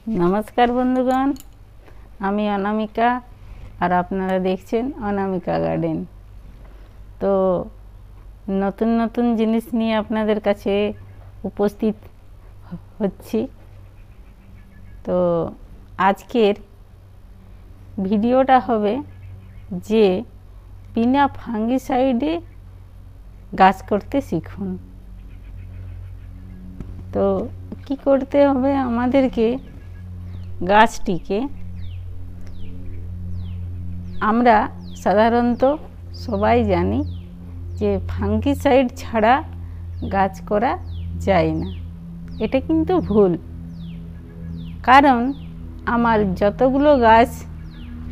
नमस्कार बंधुगण, आमी अनामिका और आपनारा देखছেন अनामिका गार्डन। तो नतून नतून जिनिस निये आपनादेर काछे उपस्थित हচ্ছি। तो आजकेर भिडियोटा होबे जे बिना फांगिसाइडे गाछ करते शिखुन। तो कि करते होबे आमादेरके गाछटिके आमरा साधारणत सबाई जानी जे फांगिसाइड छाड़ा गाछ करा जाए ना, एटा किन्तु भूल। कारण आमार जतगुलो गाछ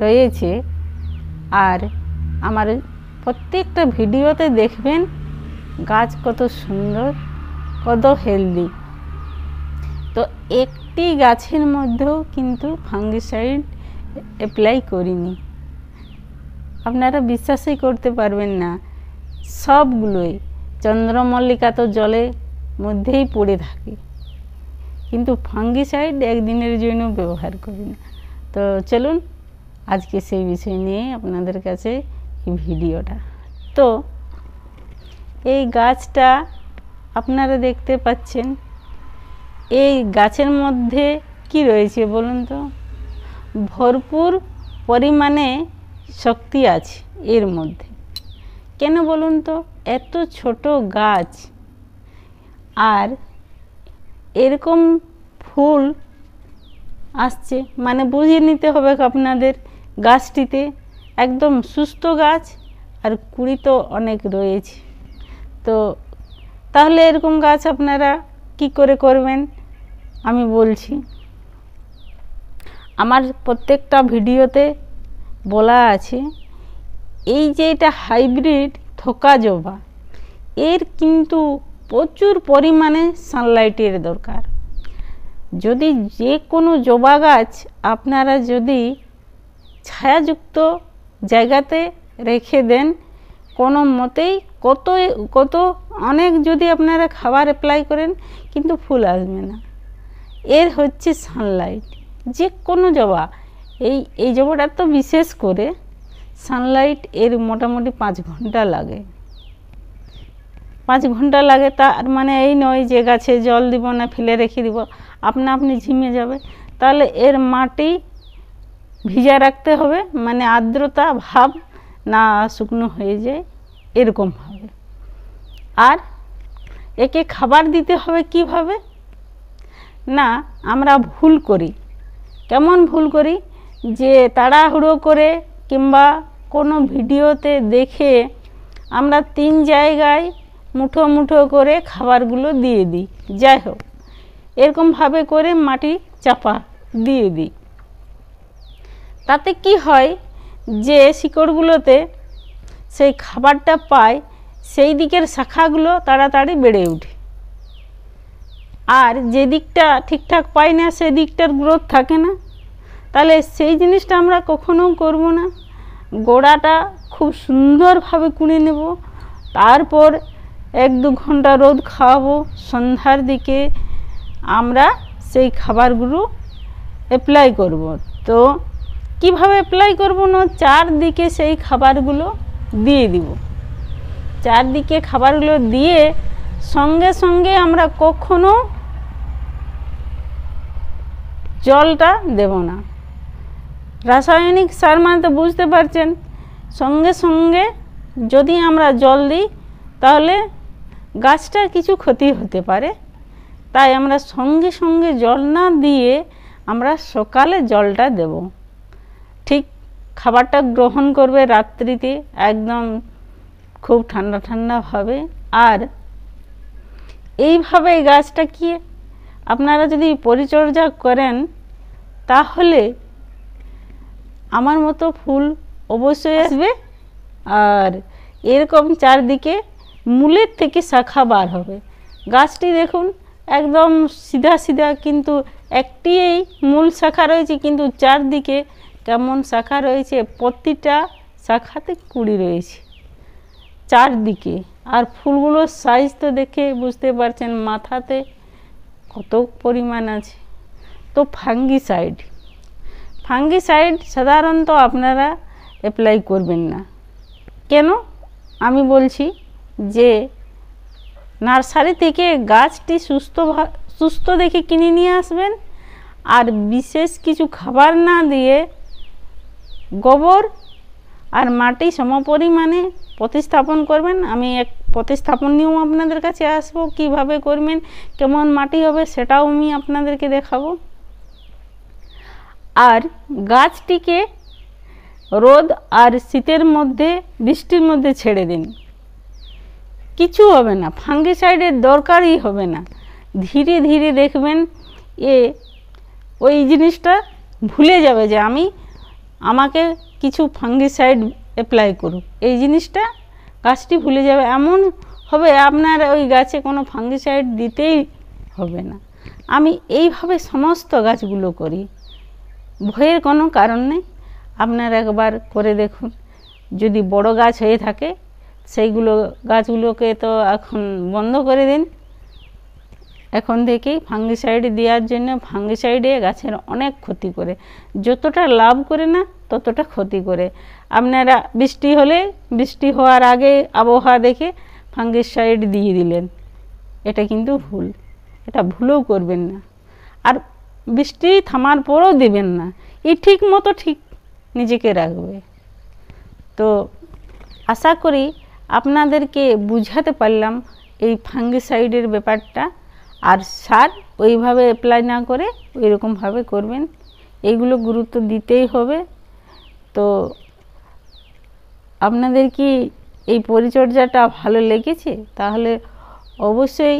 रयेछे आर आमार प्रत्येकटा भिडियोते देखबेन गाछ कत सुंदर कत हेल्दी। तो एकटी गाछेर मध्येও किन्तु फांगिसाइड अप्लाई करिनी, आपनारा विश्वासई करते पारबेन ना। सबगुलोई चंद्रमल्लिका तो जलेर मध्येई पड़े थाके, किन्तु फांगिसाइड एकदिनेर जोन्नो व्यवहार करि ना। तो चलुन आजके सेई विषय निये आपनादेर काछे এই ভিডিওটা। তো এই গাছটা আপনারা দেখতে পাচ্ছেন, এই গাছের মধ্যে কি রয়েছে বলুন তো? ভরপুর পরিমাণে শক্তি আছে এর মধ্যে। কেন বলুন তো? এত ছোট গাছ আর এরকম ফুল আসছে, মানে বুঝিয়ে নিতে হবে আপনাদের গাছটিতে একদম সুস্থ গাছ আর কুড়ি তো অনেক রয়েছে। তো তাহলে এরকম গাছ আপনারা কি করে করবেন আমি বলছি। আমার প্রত্যেকটা ভিডিওতে বলা আছে এই যে এটা হাইব্রিড থোকা জবা, এর কিন্তু প্রচুর পরিমাণে সানলাইটের দরকার। যদি যে কোনো জবা গাছ আপনারা যদি ছায়াযুক্ত জায়গাতে রেখে দেন, কোনো মতেই কত অনেক যদি আপনারা খাবার অ্যাপ্লাই করেন কিন্তু ফুল আসবে না। এর হচ্ছে সানলাইট। যে কোনো জবা, এই জবাটা তো বিশেষ করে সানলাইট এর মোটামুটি 5 ঘন্টা লাগে। 5 ঘন্টা লাগে, তার মানে এই নয় যে গাছে জল দিব না ফেলে রেখে দিব, আপনি ঝিমে যাবে। তাহলে এর মাটি ভিজা রাখতে হবে, মানে আর্দ্রতা ভাব না শুকনো হয়ে যায় এরকম ভাবে। আর একে খাবার দিতে হবে কিভাবে না, আমরা ভুল করি। কেমন ভুল করি? যে তাড়াহুড়ো করে কিংবা কোনো ভিডিওতে দেখে আমরা 3 জায়গায় মুঠো মুঠো করে খাবারগুলো দিয়ে দিই। যাই হোক, এরকমভাবে করে মাটি চাপা দিয়ে দিই। তাতে কি হয় যে শিকড়গুলোতে সেই খাবারটা পায়, সেই দিকের শাখাগুলো তাড়াতাড়ি বেড়ে ওঠে। আর যে দিকটা ঠিকঠাক পায় না সেই দিকটার গ্রোথ থাকে না। তাহলে সেই জিনিসটা আমরা কখনো করব না। গোড়াটা খুব সুন্দরভাবে কুড়ে নেব, তারপর 1-2 ঘন্টা রোদ খাওয়াবো। সন্ধ্যার দিকে আমরা সেই খাবারগুলো অ্যাপ্লাই করব। তো কিভাবে অ্যাপ্লাই করব না, চারদিকে সেই খাবারগুলো দিয়ে দিব। চারদিকে খাবারগুলো দিয়ে সঙ্গে সঙ্গে আমরা কখনো জলটা দেব না। রাসায়নিক সার মানে তো বুঝতে পারছেন, সঙ্গে সঙ্গে যদি আমরা জল দিই তাহলে গাছটার কিছু ক্ষতি হতে পারে। তাই আমরা সঙ্গে সঙ্গে জল না দিয়ে আমরা সকালে জলটা দেব। ঠিক খাবারটা গ্রহণ করবে রাত্রিতে একদম খুব ঠান্ডা ঠান্ডা ভাবে। আর এইভাবে গাছটাকে আপনারা যদি পরিচর্যা করেন তাহলে আমার মতো ফুল অবশ্যই আসবে। আর এরকম চারদিকে মূলের থেকে শাখা বার হবে। গাছটি দেখুন একদম সিধা সিধা, কিন্তু একটিই মূল শাখা রয়েছে, কিন্তু চারদিকে কেমন শাখা রয়েছে, প্রতিটা শাখাতে কুড়ি রয়েছে চারদিকে। আর ফুলগুলোর সাইজ তো দেখে বুঝতে পারছেন মাথাতে কত পরিমাণ আছে। তো তো ফাঙ্গিসাইড সাধারণত আপনারা অ্যাপ্লাই করবেন না। কেন আমি বলছি যে নার্সারি থেকে গাছটি সুস্থ দেখে কিনে নিয়ে আসবেন, আর বিশেষ কিছু খাবার না দিয়ে গোবর আর মাটি সমপরিমাণে প্রতিস্থাপন করবেন। আমি এক প্রতিস্থাপন নিয়েও আপনাদের কাছে আসবো, কিভাবে করবেন, কেমন মাটি হবে সেটাও আমি আপনাদেরকে দেখাবো। আর গাছটিকে রোদ আর শীতের মধ্যে, বৃষ্টির মধ্যে ছেড়ে দিন, কিছু হবে না, ফাঙ্গিসাইডের দরকারই হবে না। ধীরে ধীরে দেখবেন ওই জিনিসটা ভুলে যাবে যে আমাকে কিছু ফাঙ্গিসাইড অ্যাপ্লাই করুক, এই জিনিসটা গাছটি ভুলে যাবে। এমন হবে আপনার ওই গাছে কোনো ফাঙ্গিসাইড দিতেই হবে না। আমি এইভাবে সমস্ত গাছগুলো করি, ভয়ের কোনো কারণ নেই। আপনারা একবার করে দেখুন। যদি বড় গাছ হয়ে থাকে গাছগুলোকে তো এখন বন্ধ করে দিন এখন থেকেই। ফাঙ্গিসাইড দেওয়ার জন্য ফাঙ্গিসাইডে গাছের অনেক ক্ষতি করে, যতটা লাভ করে না ততটা ক্ষতি করে। আপনারা বৃষ্টি হওয়ার আগে আবহাওয়া দেখে ফাঙ্গিসাইড দিয়ে দিলেন, এটা কিন্তু ভুল, এটা ভুলেও করবেন না। আর বৃষ্টি থামার পরও দেবেন না, ঠিক মতো নিজেকে রাখবে। তো আশা করি আপনাদেরকে বুঝাতে পারলাম এই ফাঙ্গিসাইডের ব্যাপারটা। আর সার ওইভাবে অ্যাপ্লাই না করে ওইরকমভাবে করবেন, এইগুলো গুরুত্ব দিতেই হবে। তো আপনাদের কি এই পরিচর্যাটা ভালো লেগেছে? তাহলে অবশ্যই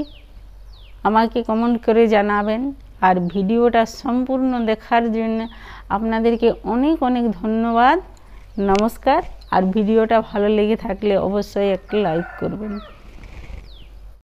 আমাকে কমেন্ট করে জানাবেন। আর ভিডিওটা সম্পূর্ণ দেখার জন্য আপনাদেরকে অনেক অনেক ধন্যবাদ। নমস্কার। আর ভিডিওটা ভালো লেগে থাকলে অবশ্যই একটা লাইক করবেন।